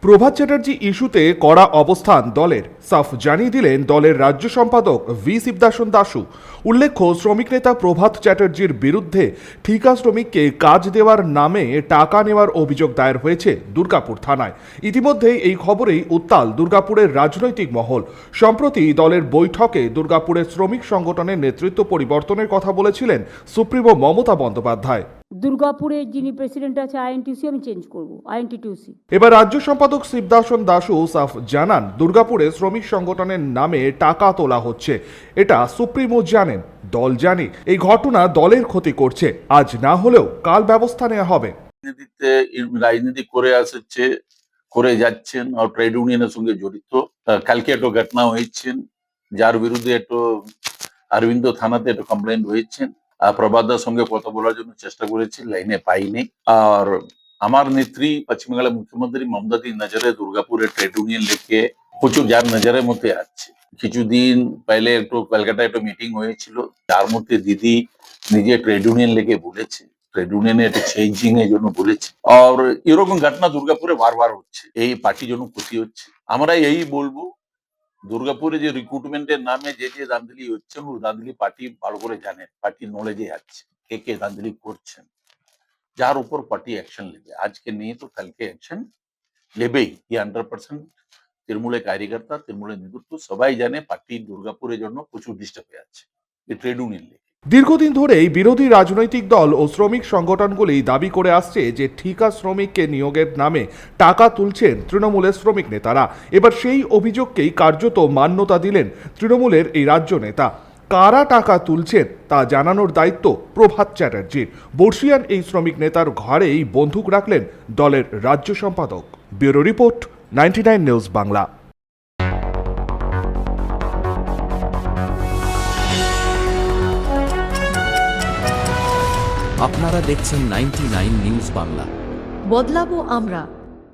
প্রভাত চ্যাটার্জি ইস্যুতে কড়া অবস্থান দলের, সাফ জানিয়ে দিলেন দলের রাজ্য সম্পাদক ভি শিবদাসন দাশু। উল্লেখ্য, শ্রমিক নেতা প্রভাত চ্যাটার্জির বিরুদ্ধে ঠিকা শ্রমিককে কাজ দেওয়ার নামে টাকা নেওয়ার অভিযোগ দায়ের হয়েছে দুর্গাপুর থানায়। ইতিমধ্যেই এই খবরেই উত্তাল দুর্গাপুরের রাজনৈতিক মহল। সম্প্রতি দলের বৈঠকে দুর্গাপুরের শ্রমিক সংগঠনের নেতৃত্ব পরিবর্তনের কথা বলেছিলেন সুপ্রিমো মমতা বন্দ্যোপাধ্যায়। দুর্গাপুরে যিনি প্রেসিডেন্ট আছে আইএনটিউসি, আমি চেঞ্জ করব আইএনটিটিউসি। এবার রাজ্য সম্পাদক শিবদাসন দাশু সাফ জানান, দুর্গাপুরে শ্রমিক সংগঠনের নামে টাকা তোলা হচ্ছে। এটা সুপ্রিমো জানেন, দল জানে। এই ঘটনা দলের ক্ষতি করছে। আজ না হলেও কাল ব্যবস্থা নেওয়া হবে। রাজনীতি করে যাচ্ছেন আর ট্রেড ইউনিয়নের সঙ্গে জড়িত। কালকে একটা ঘটনা হয়েছেন, যার বিরুদ্ধে একটু অরবিন্দ থানাতে একটা কমপ্লেন হয়েছেন। প্রভাতদার সঙ্গে কথা বলার জন্য চেষ্টা করেছি, লাইনে পাইনি। আর আমার নেত্রী পশ্চিম বাংলার মুখ্যমন্ত্রী মমতাদির নজরে দুর্গাপুরে ট্রেড ইউনিয়ন লেকে প্রচুর যার নজরের মধ্যে আছে। কিছুদিন পহলে একটু কলকাতায় একটা মিটিং হয়েছিল, যার মধ্যে দিদি নিজে ট্রেড ইউনিয়ন লেকে বলেছে, ট্রেড ইউনিয়নে একটা চেঞ্জিং এর জন্য বলেছে। আর এরকম ঘটনা দুর্গাপুরে বারবার হচ্ছে, এই পার্টির জন্য ক্ষতি হচ্ছে। আমরা এই বলবো, দুর্গাপুরে যে রিক্রুটমেন্টের নামে যে দাঁধলি হচ্ছে, দাঁধলি পার্টি ভালো করে জানে, পার্টির নলেজে আছে কে দাঁধলি করছেন, যার উপর পার্টি অ্যাকশন নেবে। আজকে নিয়ে তো কালকে অ্যাকশন নেবেই। 100% তৃণমূলের কার্যকর্তা, তৃণমূলের নেতৃত্ব সবাই জানে পার্টি দুর্গাপুরের জন্য প্রচুর ডিস্টার্ব হয়ে আছে এই ট্রেড ইউনিয়ন লেগে। দীর্ঘদিন ধরেই বিরোধী রাজনৈতিক দল ও শ্রমিক সংগঠনগুলি দাবি করে আসছে যে ঠিকা শ্রমিককে নিয়োগের নামে টাকা তুলছেন তৃণমূলের শ্রমিক নেতারা। এবার সেই অভিযোগকেই কার্যত মান্যতা দিলেন তৃণমূলের এই রাজ্য নেতা। কারা টাকা তুলছেন তা জানানোর দায়িত্ব প্রভাত চ্যাটার্জির। বর্ষিয়ান এই শ্রমিক নেতার ঘরেই বন্দুক রাখলেন দলের রাজ্য সম্পাদক। Bureau report, 99 news Bangla. আপনারা দেখছেন 99 নিউজ বাংলা। বদলাবো আমরা।